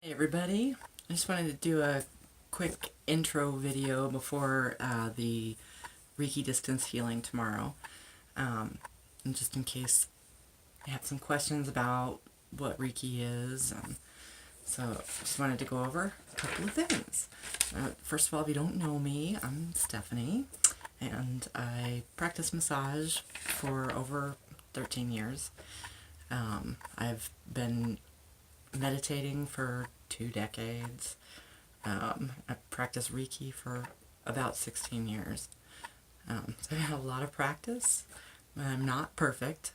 Hey everybody, I just wanted to do a quick intro video before the Reiki distance healing tomorrow. And just in case you have some questions about what Reiki is. So just wanted to go over a couple of things. First of all, if you don't know me, I'm Stephanie, and I practice massage for over 13 years. I've been meditating for 2 decades. I practiced Reiki for about 16 years. So I have a lot of practice. I'm not perfect.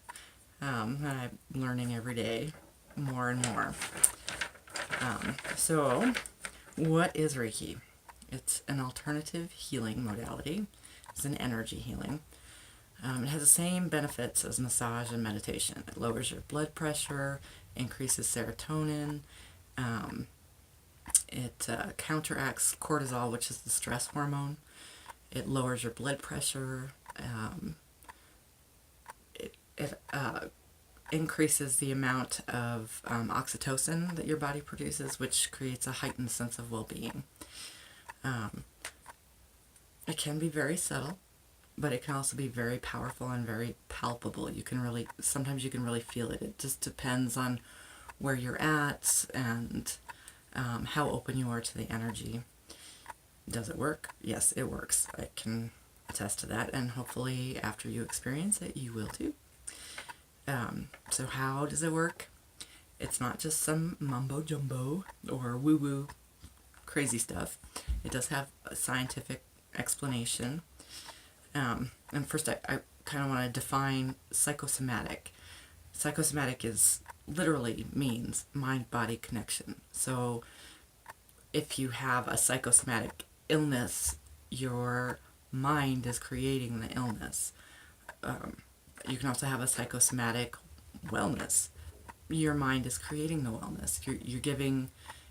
I'm learning every day more and more. So, what is Reiki? It's an alternative healing modality. It's an energy healing. It has the same benefits as massage and meditation. It lowers your blood pressure, increases serotonin. It counteracts cortisol, which is the stress hormone. It lowers your blood pressure. It increases the amount of oxytocin that your body produces, which creates a heightened sense of well-being. It can be very subtle, but it can also be very powerful and very palpable. Sometimes you can really feel it. It just depends on where you're at and how open you are to the energy. Does it work? Yes, it works. I can attest to that, and hopefully after you experience it, you will too. So how does it work? It's not just some mumbo jumbo or woo-woo crazy stuff. It does have a scientific explanation. And first I kind of want to define psychosomatic. Psychosomatic literally means mind-body connection. So if you have a psychosomatic illness, your mind is creating the illness. You can also have a psychosomatic wellness. Your mind is creating the wellness. You're giving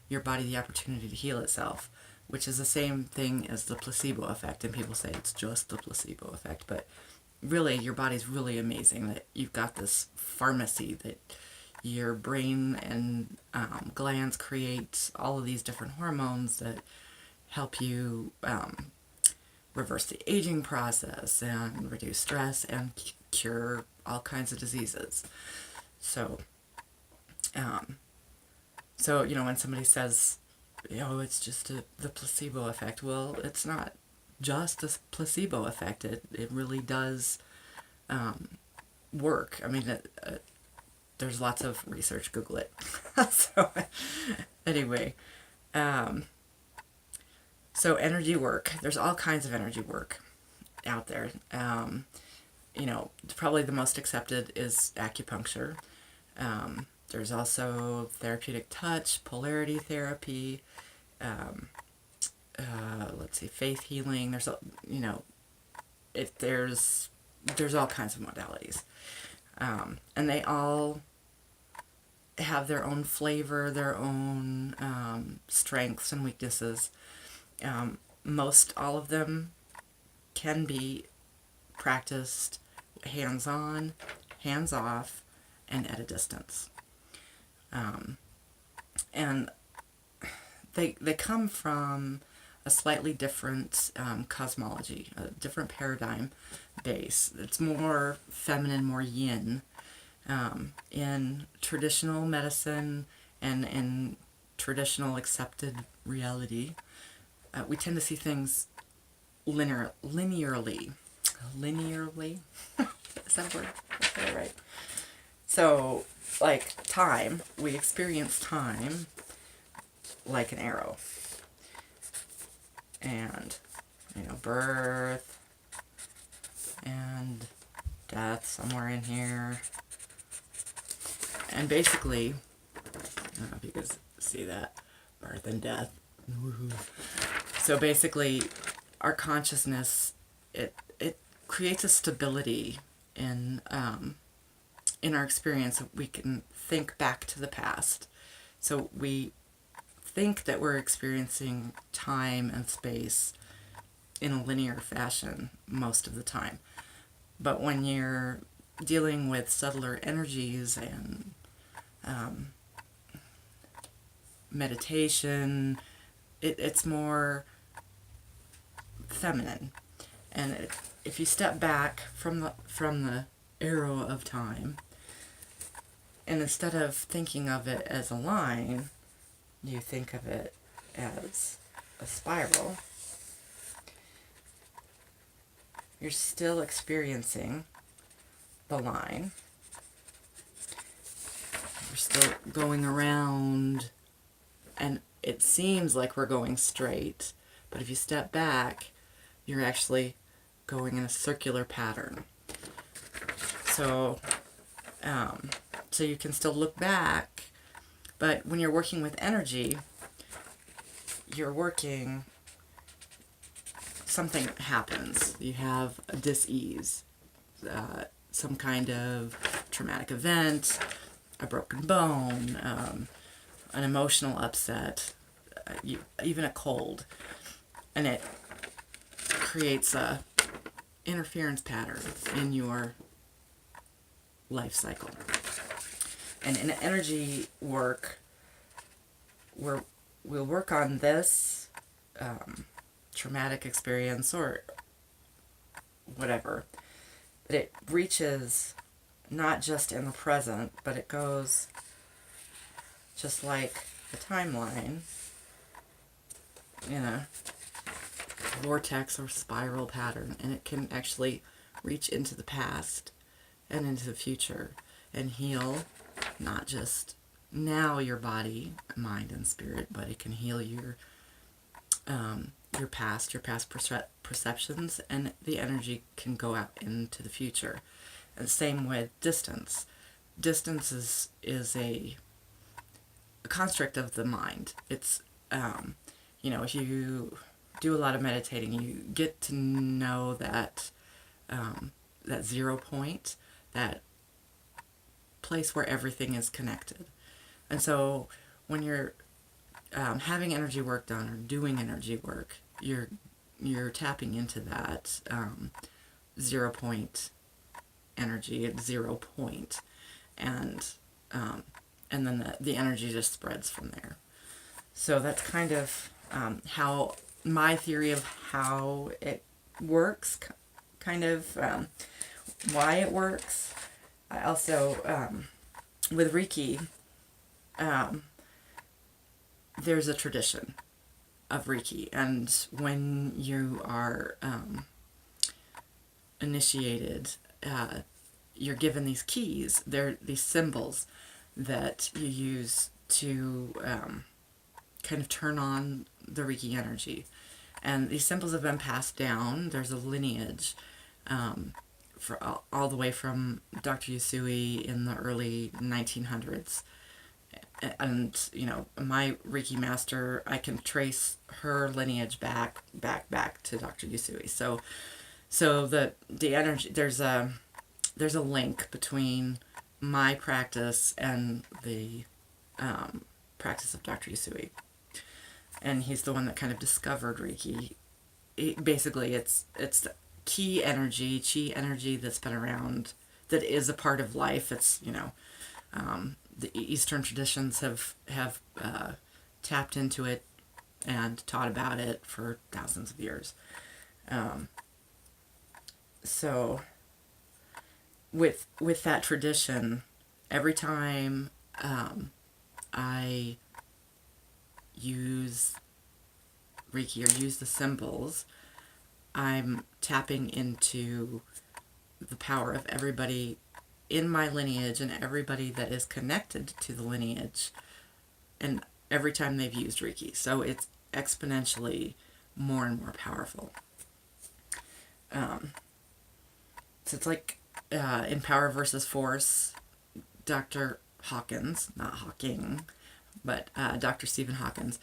your body the opportunity to heal itself, which is the same thing as the placebo effect. And people say it's just the placebo effect, but really your body's really amazing that you've got this pharmacy that your brain and glands create all of these different hormones that help you reverse the aging process and reduce stress and cure all kinds of diseases. So, when somebody says, it's just the placebo effect, well, it's not just a placebo effect. It really does work. I mean, there's lots of research. Google it. So, anyway, so energy work. There's all kinds of energy work out there. Probably the most accepted is acupuncture. There's also therapeutic touch, polarity therapy. Faith healing. There's all kinds of modalities, and they all have their own flavor, their own strengths and weaknesses. Most all of them can be practiced hands-on, hands-off, and at a distance. And they come from a slightly different cosmology, a different paradigm base. It's more feminine, more yin. In traditional medicine and in traditional accepted reality, we tend to see things linearly. Linearly? Is that a word? Okay, right. So, like time, we experience time like an arrow. And, birth and death somewhere in here. And basically, I don't know if you guys see that, birth and death. Woo-hoo. So basically, our consciousness, it creates a stability in our experience. We can think back to the past. So we think that we're experiencing time and space in a linear fashion most of the time. But when you're dealing with subtler energies and meditation. It's more feminine. And if you step back from the arrow of time, and instead of thinking of it as a line, you think of it as a spiral, you're still experiencing the line. We're still going around, and it seems like we're going straight, but if you step back, you're actually going in a circular pattern. So, so you can still look back, but when you're working with energy, you're working, something happens. You have a dis-ease, some kind of traumatic event, a broken bone, an emotional upset, even a cold, and it creates a interference pattern in your life cycle. And in energy work, we'll work on this traumatic experience or whatever, but it reaches not just in the present, but it goes just like a timeline in a vortex or spiral pattern, and it can actually reach into the past and into the future and heal not just now your body, mind, and spirit, but it can heal your past perceptions, and the energy can go out into the future. And same with distance. Distance is a construct of the mind. It's if you do a lot of meditating, you get to know that that 0 point, that place where everything is connected. And so when you're having energy work done or doing energy work, you're tapping into that 0 point energy at 0 point, and then the energy just spreads from there. So that's kind of how my theory of how it works, kind of why it works. I also with Reiki, there's a tradition of Reiki, and when you are initiated, you're given these keys. They're these symbols that you use to kind of turn on the Reiki energy. And these symbols have been passed down. There's a lineage for all the way from Dr. Usui in the early 1900s. And, my Reiki master, I can trace her lineage back to Dr. Usui. So the energy, there's a link between my practice and the practice of Dr. Usui. And he's the one that kind of discovered Reiki. Basically, it's the chi energy that's been around, that is a part of life. It's, the Eastern traditions have tapped into it and taught about it for thousands of years. So with that tradition, every time I use Reiki or use the symbols, I'm tapping into the power of everybody in my lineage and everybody that is connected to the lineage, and every time they've used Reiki. So it's exponentially more and more powerful. So it's like in Power versus Force, Dr. Hawkins, not Hawking, but Dr. Stephen Hawkins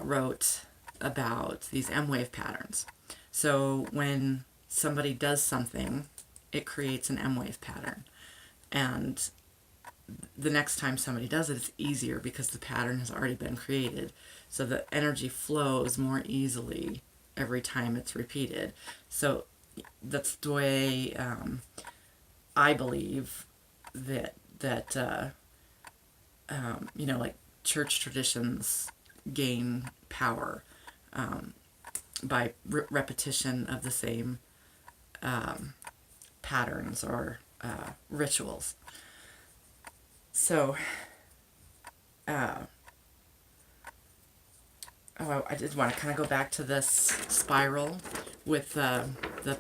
wrote about these M-wave patterns. So when somebody does something, it creates an M-wave pattern. And the next time somebody does it, it's easier because the pattern has already been created. So the energy flows more easily every time it's repeated. So that's the way I believe that like church traditions gain power by repetition of the same patterns or rituals. So, I did want to kind of go back to this spiral with the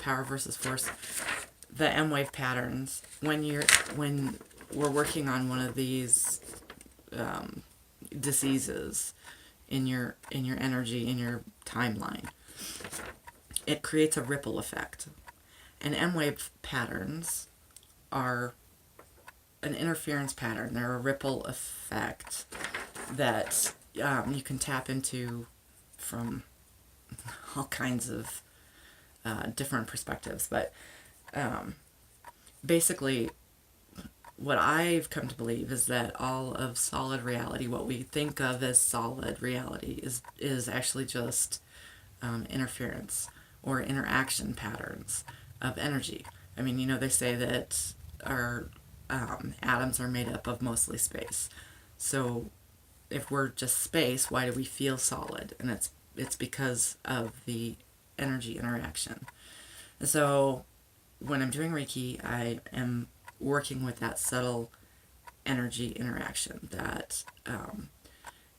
power versus force, the M wave patterns. When we're working on one of these diseases in your energy, in your timeline, it creates a ripple effect. And M wave patterns are an interference pattern. They're a ripple effect that you can tap into from all kinds of different perspectives. But basically, what I've come to believe is that all of solid reality, what we think of as solid reality, is actually just interference or interaction patterns of energy. I mean, they say that our atoms are made up of mostly space. So if we're just space, why do we feel solid? And it's because of the energy interaction. And so when I'm doing Reiki, I am working with that subtle energy interaction that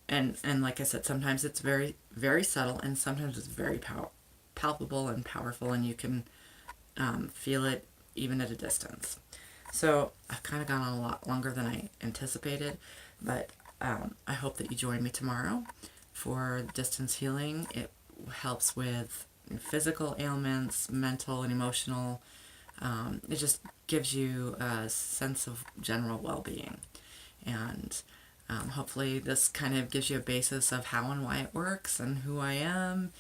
and like I said, sometimes it's very, very subtle, and sometimes it's very palpable and powerful, and you can feel it even at a distance. So I've kind of gone on a lot longer than I anticipated, but I hope that you join me tomorrow for distance healing. It helps with physical ailments, mental and emotional. It just gives you a sense of general well-being. And hopefully this kind of gives you a basis of how and why it works and who I am.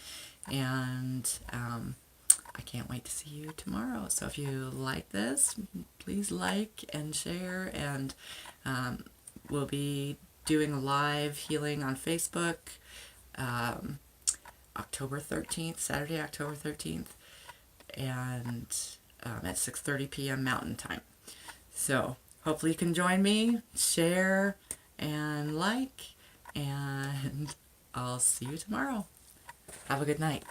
And I can't wait to see you tomorrow. So if you like this, please like and share. And we'll be doing live healing on Facebook October 13th, Saturday, October 13th, and at 6:30 p.m. Mountain Time. So hopefully you can join me, share, and like, and I'll see you tomorrow. Have a good night.